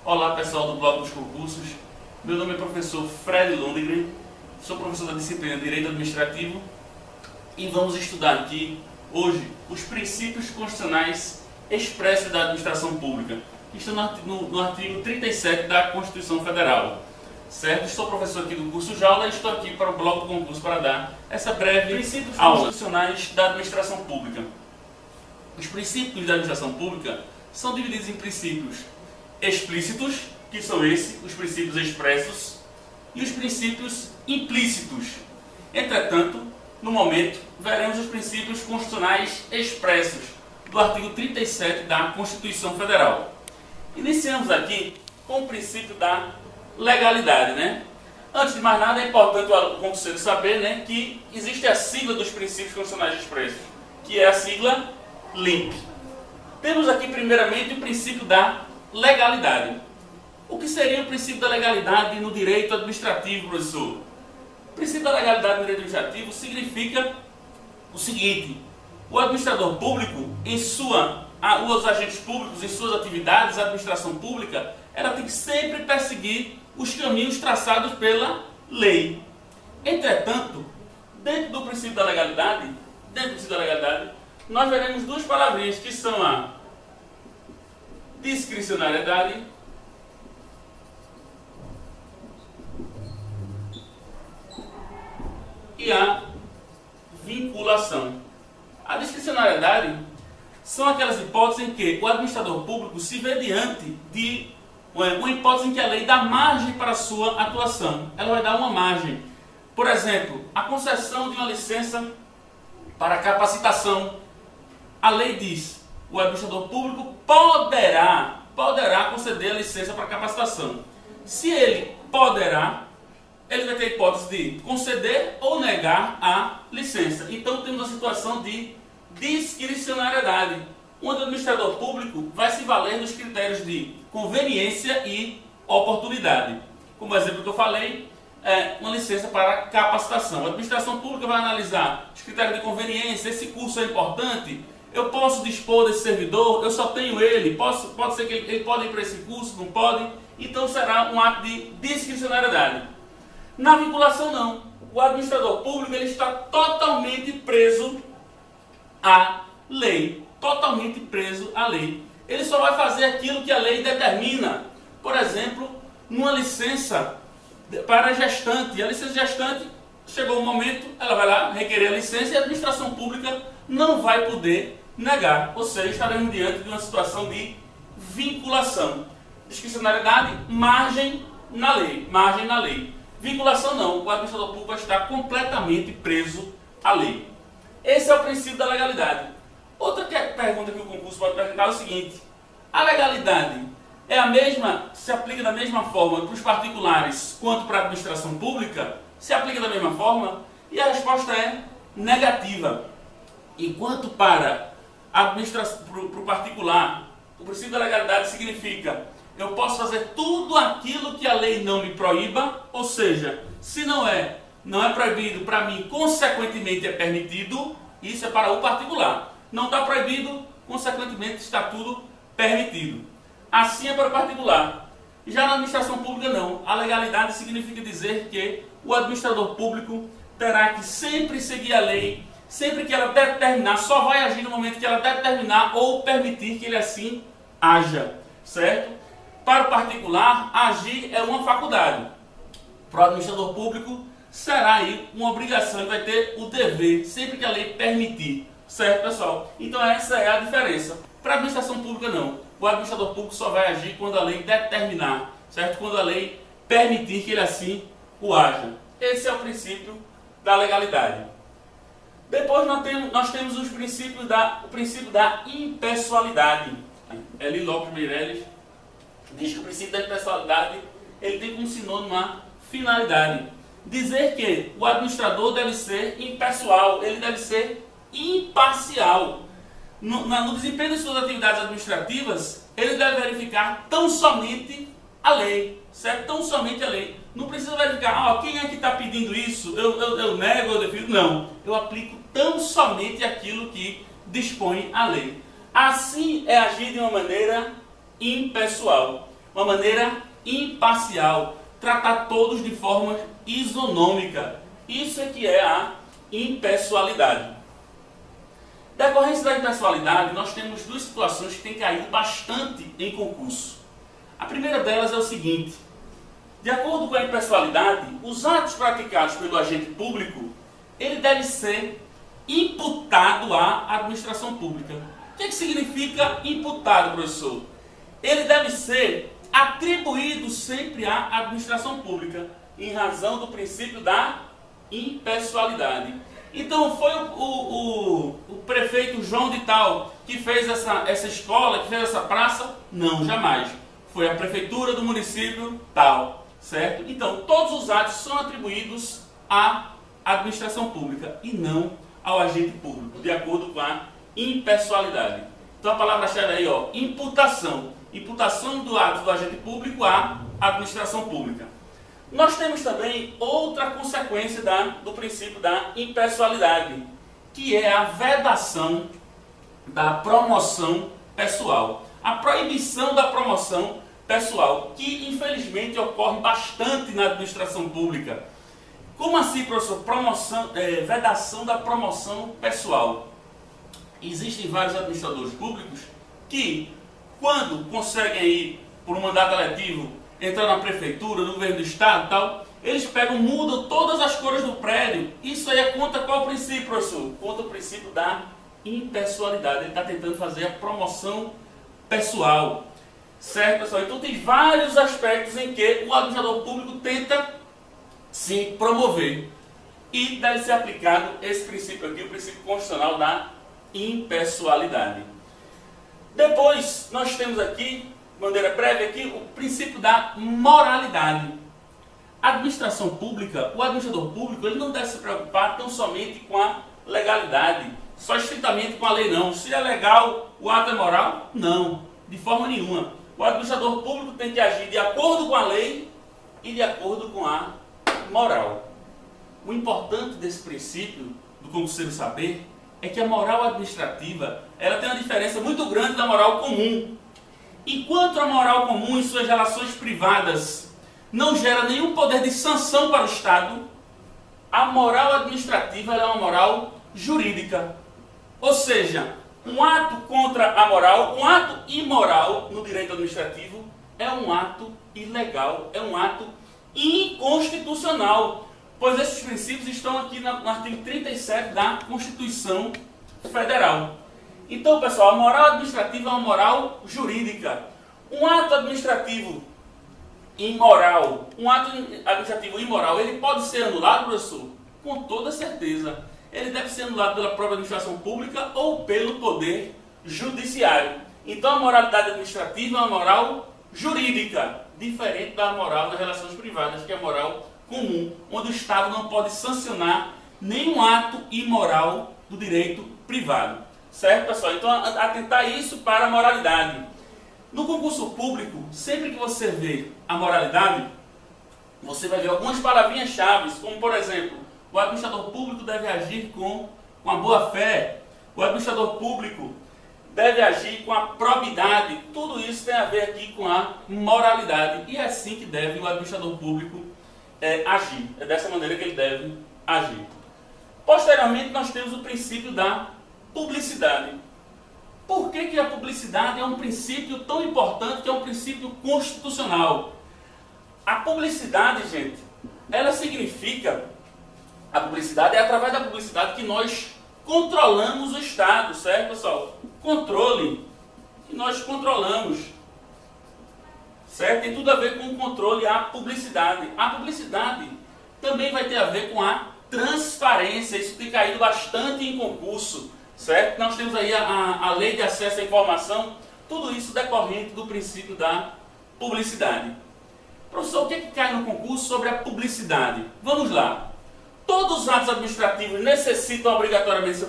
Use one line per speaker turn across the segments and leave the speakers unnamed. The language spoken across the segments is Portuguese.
Olá pessoal do blog dos concursos, meu nome é professor Fred Lundgren, sou professor da disciplina Direito Administrativo e vamos estudar aqui hoje os princípios constitucionais expressos da administração pública, que estão no artigo 37 da Constituição Federal. Certo? Estou professor aqui do curso Jaula e estou aqui para o blog do concurso para dar essa breve princípios aula constitucionais da administração pública. Os princípios da administração pública são divididos em princípios explícitos, que são esses, os princípios expressos, e os princípios implícitos. Entretanto, no momento, veremos os princípios constitucionais expressos do artigo 37 da Constituição Federal. Iniciamos aqui com o princípio da legalidade, né? Antes de mais nada, é importante o concurseiro saber, né, que existe a sigla dos princípios constitucionais expressos, que é a sigla LINP. Temos aqui primeiramente o princípio da legalidade. O que seria o princípio da legalidade no direito administrativo, professor? O princípio da legalidade no direito administrativo significa o seguinte: o administrador público, os agentes públicos, em suas atividades, a administração pública, ela tem que sempre perseguir os caminhos traçados pela lei. Entretanto, dentro do princípio da legalidade, nós veremos duas palavrinhas que são a discricionariedade e a vinculação. A discricionariedade são aquelas hipóteses em que o administrador público se vê diante de uma hipótese em que a lei dá margem para a sua atuação. Ela vai dar uma margem. Por exemplo, a concessão de uma licença para capacitação. A lei diz: o administrador público poderá conceder a licença para capacitação. Se ele poderá, ele vai ter a hipótese de conceder ou negar a licença. Então temos a situação de discricionariedade, onde o administrador público vai se valer dos critérios de conveniência e oportunidade. Como exemplo que eu falei, uma licença para capacitação. A administração pública vai analisar os critérios de conveniência: esse curso é importante, eu posso dispor desse servidor, eu só tenho ele, pode ser que ele pode ir para esse curso, não pode. Então será um ato de discricionariedade. Na vinculação não. O administrador público ele está totalmente preso à lei. Totalmente preso à lei. Ele só vai fazer aquilo que a lei determina. Por exemplo, numa licença para gestante. A licença gestante, chegou um momento, ela vai lá requerer a licença e a administração pública não vai poder negar. Ou seja, estaremos diante de uma situação de vinculação. Discricionariedade, margem na lei. Margem na lei. Vinculação não. O administrador público vai estar completamente preso à lei. Esse é o princípio da legalidade. Outra pergunta que o concurso pode perguntar é o seguinte: a legalidade é a mesma, se aplica da mesma forma para os particulares quanto para a administração pública? Se aplica da mesma forma? E a resposta é negativa. Enquanto para o particular, o princípio da legalidade significa: eu posso fazer tudo aquilo que a lei não me proíba, ou seja, se não é proibido para mim, consequentemente é permitido. Isso é para o particular. Não está proibido, consequentemente está tudo permitido. Assim é para o particular. Já na administração pública não. A legalidade significa dizer que o administrador público terá que sempre seguir a lei, sempre que ela determinar, só vai agir no momento que ela determinar ou permitir que ele assim haja. Certo? Para o particular, agir é uma faculdade. Para o administrador público, será aí uma obrigação, ele vai ter o dever, sempre que a lei permitir. Certo, pessoal? Então essa é a diferença. Para a administração pública não. O administrador público só vai agir quando a lei determinar, certo? Quando a lei permitir que ele assim o haja. Esse é o princípio da legalidade. Depois nós temos o princípio da impessoalidade. Eli Lopes Meirelles diz que o princípio da impessoalidade ele tem como sinônimo a finalidade. Dizer que o administrador deve ser impessoal, ele deve ser imparcial. No desempenho de suas atividades administrativas, ele deve verificar tão somente a lei, certo? Tão somente a lei. Não precisa verificar, quem é que está pedindo isso? Eu nego, eu defino. Não, eu aplico tão somente aquilo que dispõe a lei. Assim é agir de uma maneira impessoal. uma maneira imparcial, tratar todos de forma isonômica. Isso é que é a impessoalidade. Decorrência da impessoalidade, nós temos duas situações que têm caído bastante em concurso. A primeira delas é o seguinte: de acordo com a impessoalidade, os atos praticados pelo agente público, ele deve ser imputado à administração pública. O que significa imputado, professor? Ele deve ser atribuído sempre à administração pública, em razão do princípio da impessoalidade. Então, foi o prefeito João de Tal que fez essa escola, que fez essa praça? Não, jamais. Foi a prefeitura do município tal, certo? Então, todos os atos são atribuídos à administração pública e não ao agente público, de acordo com a impessoalidade. Então, a palavra-chave aí, ó, imputação. Imputação do ato do agente público à administração pública. Nós temos também outra consequência do princípio da impessoalidade, que é a vedação da promoção pessoal. A proibição da promoção pessoal, que infelizmente ocorre bastante na administração pública. Como assim, professor? Vedação da promoção pessoal. Existem vários administradores públicos que, quando conseguem ir por um mandato eletivo, entrar na prefeitura, no governo do estado e tal, eles mudam todas as cores do prédio. Isso aí é contra qual princípio, professor? Contra o princípio da impessoalidade. Ele está tentando fazer a promoção pessoal. Certo, pessoal? Então tem vários aspectos em que o administrador público tenta se promover. E deve ser aplicado esse princípio aqui, o princípio constitucional da impessoalidade. Depois, nós temos aqui, de maneira breve aqui, o princípio da moralidade. A administração pública, o administrador público, ele não deve se preocupar tão somente com a legalidade, só estritamente com a lei não. Se é legal, o ato é moral? Não, de forma nenhuma. O administrador público tem que agir de acordo com a lei e de acordo com a moral. O importante desse princípio do concurseiro saber é que a moral administrativa, ela tem uma diferença muito grande da moral comum. Enquanto a moral comum em suas relações privadas não gera nenhum poder de sanção para o Estado, a moral administrativa é uma moral jurídica. Ou seja, um ato contra a moral, um ato imoral no direito administrativo é um ato ilegal, é um ato inconstitucional, pois esses princípios estão aqui no artigo 37 da Constituição Federal. Então, pessoal, a moral administrativa é uma moral jurídica. Um ato administrativo imoral, ele pode ser anulado, professor? Com toda certeza. Ele deve ser anulado pela própria administração pública ou pelo poder judiciário. Então, a moralidade administrativa é uma moral jurídica, diferente da moral nas relações privadas, que é a moral comum, onde o Estado não pode sancionar nenhum ato imoral do direito privado. Certo, pessoal? Então, atentar isso para a moralidade. No concurso público, sempre que você vê a moralidade, você vai ver algumas palavrinhas-chave, como, por exemplo, o administrador público deve agir com a boa-fé, o administrador público deve agir com a probidade. Tudo isso tem a ver aqui com a moralidade. E é assim que deve o administrador público agir. É dessa maneira que ele deve agir. Posteriormente, nós temos o princípio da publicidade. Por que a publicidade é um princípio tão importante, que é um princípio constitucional? A publicidade, gente, ela significa... A publicidade é através da publicidade que nós controlamos o Estado, certo, pessoal? Controle que nós controlamos, certo? Tem tudo a ver com o controle e a publicidade. A publicidade também vai ter a ver com a transparência. Isso tem caído bastante em concurso, certo? Nós temos aí a lei de acesso à informação, tudo isso decorrente do princípio da publicidade. Professor, o que cai no concurso sobre a publicidade? Vamos lá. Todos os atos administrativos necessitam obrigatoriamente ser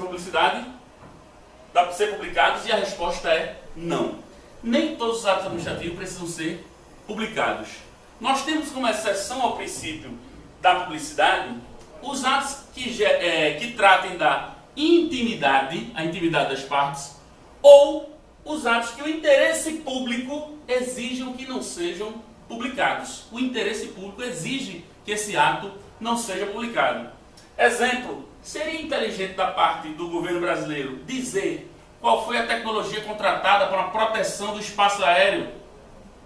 ser publicados? E a resposta é não. Nem todos os atos administrativos precisam ser publicados. Nós temos como exceção ao princípio da publicidade os atos que tratem da intimidade, a intimidade das partes, ou os atos que o interesse público exijam que não sejam publicados. O interesse público exige que esse ato não seja publicado. Exemplo, seria inteligente da parte do governo brasileiro dizer qual foi a tecnologia contratada para a proteção do espaço aéreo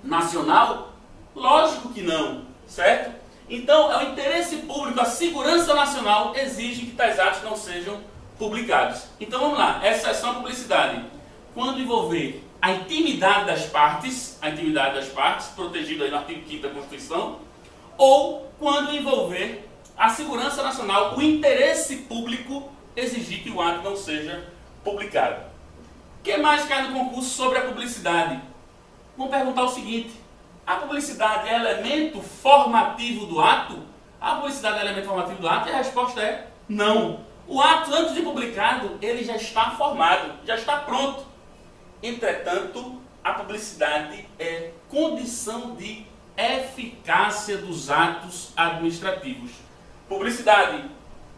nacional? Lógico que não, certo? Então, é o interesse público, a segurança nacional exige que tais atos não sejam publicados. Então, vamos lá, exceção à publicidade. Quando envolver a intimidade das partes, protegida aí no artigo 5º da Constituição, ou quando envolver a segurança nacional, o interesse público exigir que o ato não seja publicado. O que mais cai no concurso sobre a publicidade? Vamos perguntar o seguinte: a publicidade é elemento formativo do ato? A publicidade é elemento formativo do ato? E a resposta é não. O ato, antes de publicado, ele já está formado, já está pronto. Entretanto, a publicidade é condição de eficácia dos atos administrativos. Publicidade,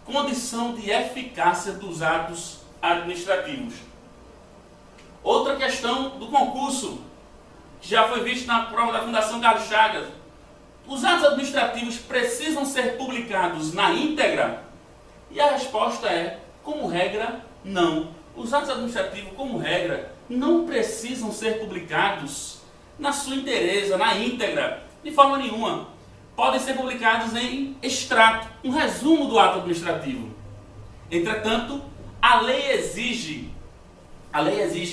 condição de eficácia dos atos administrativos. Outra questão do concurso, que já foi vista na prova da Fundação Carlos Chagas. Os atos administrativos precisam ser publicados na íntegra? E a resposta é, como regra, não. Os atos administrativos, como regra, não precisam ser publicados na sua inteireza, na íntegra, de forma nenhuma. Podem ser publicados em extrato, um resumo do ato administrativo. Entretanto, a lei exige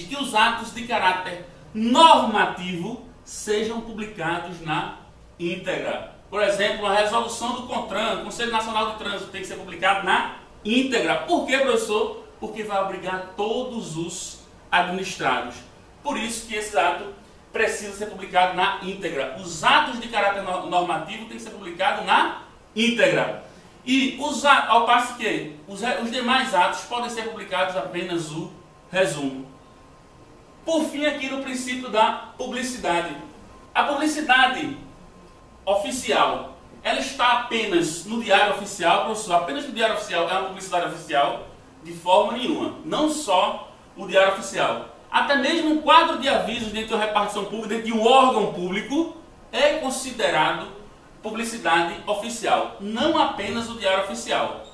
que os atos de caráter normativo sejam publicados na íntegra. Por exemplo, a resolução do CONTRAN, Conselho Nacional de Trânsito, tem que ser publicado na íntegra. Por quê, professor? Porque vai obrigar todos os administrados. Por isso que esse ato precisa ser publicado na íntegra. Os atos de caráter normativo têm que ser publicados na íntegra. E ao passo que os demais atos podem ser publicados apenas o resumo. Por fim, aqui no princípio da publicidade. A publicidade oficial, ela está apenas no diário oficial, professor? Apenas no diário oficial é uma publicidade oficial? De forma nenhuma. Não só o diário oficial. Até mesmo um quadro de avisos dentro de uma repartição pública, dentro de um órgão público, é considerado publicidade oficial. Não apenas o diário oficial.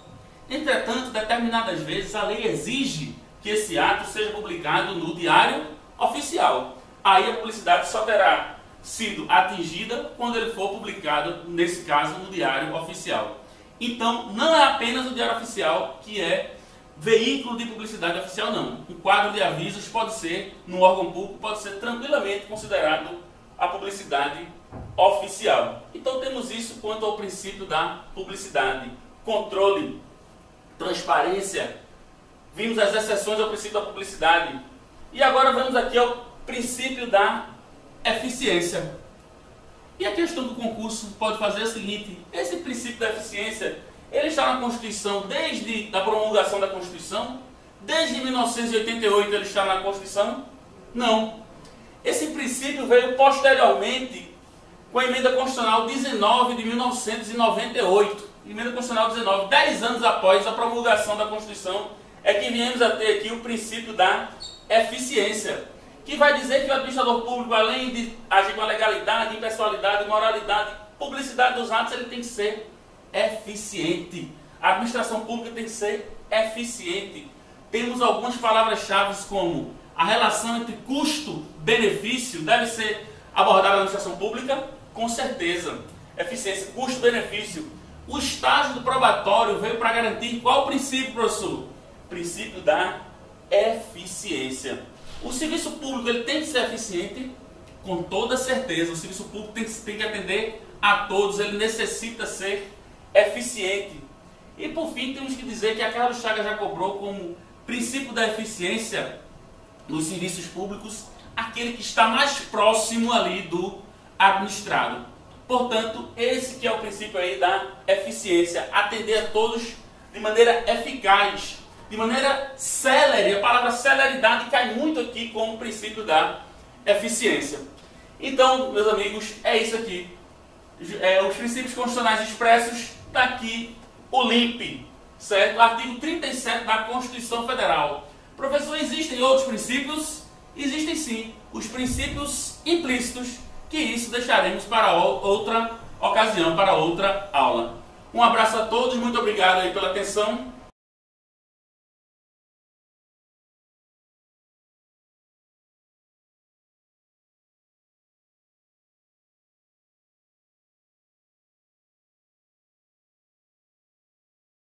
Entretanto, determinadas vezes a lei exige que esse ato seja publicado no diário oficial. Aí a publicidade só terá sido atingida quando ele for publicado, nesse caso, no diário oficial. Então, não é apenas o diário oficial que é veículo de publicidade oficial, não. Um quadro de avisos pode ser, num órgão público, pode ser tranquilamente considerado a publicidade oficial. Então temos isso quanto ao princípio da publicidade. Controle, transparência. Vimos as exceções ao princípio da publicidade. E agora vamos aqui ao princípio da eficiência. E a questão do concurso pode fazer o seguinte: esse princípio da eficiência, ele está na Constituição desde a promulgação da Constituição? Desde 1988 ele está na Constituição? Não. Esse princípio veio posteriormente com a Emenda Constitucional 19 de 1998. Emenda Constitucional 19, 10 anos após a promulgação da Constituição, é que viemos a ter aqui o princípio da eficiência, que vai dizer que o administrador público, além de agir com a legalidade, impessoalidade, moralidade, publicidade dos atos, ele tem que ser eficiente. A administração pública tem que ser eficiente. Temos algumas palavras-chave como a relação entre custo-benefício deve ser abordada na administração pública? Com certeza. Eficiência, custo-benefício. O estágio do probatório veio para garantir qual princípio, professor? Princípio da eficiência. O serviço público ele tem que ser eficiente? Com toda certeza. O serviço público tem que atender a todos. Ele necessita ser eficiente. E por fim temos que dizer que a Carlos Chagas já cobrou como princípio da eficiência nos serviços públicos aquele que está mais próximo ali do administrado. Portanto, esse que é o princípio aí da eficiência, atender a todos de maneira eficaz, de maneira célere. A palavra celeridade cai muito aqui como princípio da eficiência. Então, meus amigos, é isso aqui. Os princípios constitucionais expressos, está aqui o LIMP, certo? Artigo 37 da Constituição Federal. Professor, existem outros princípios? Existem sim os princípios implícitos, que isso deixaremos para outra ocasião, para outra aula. Um abraço a todos, muito obrigado aí pela atenção.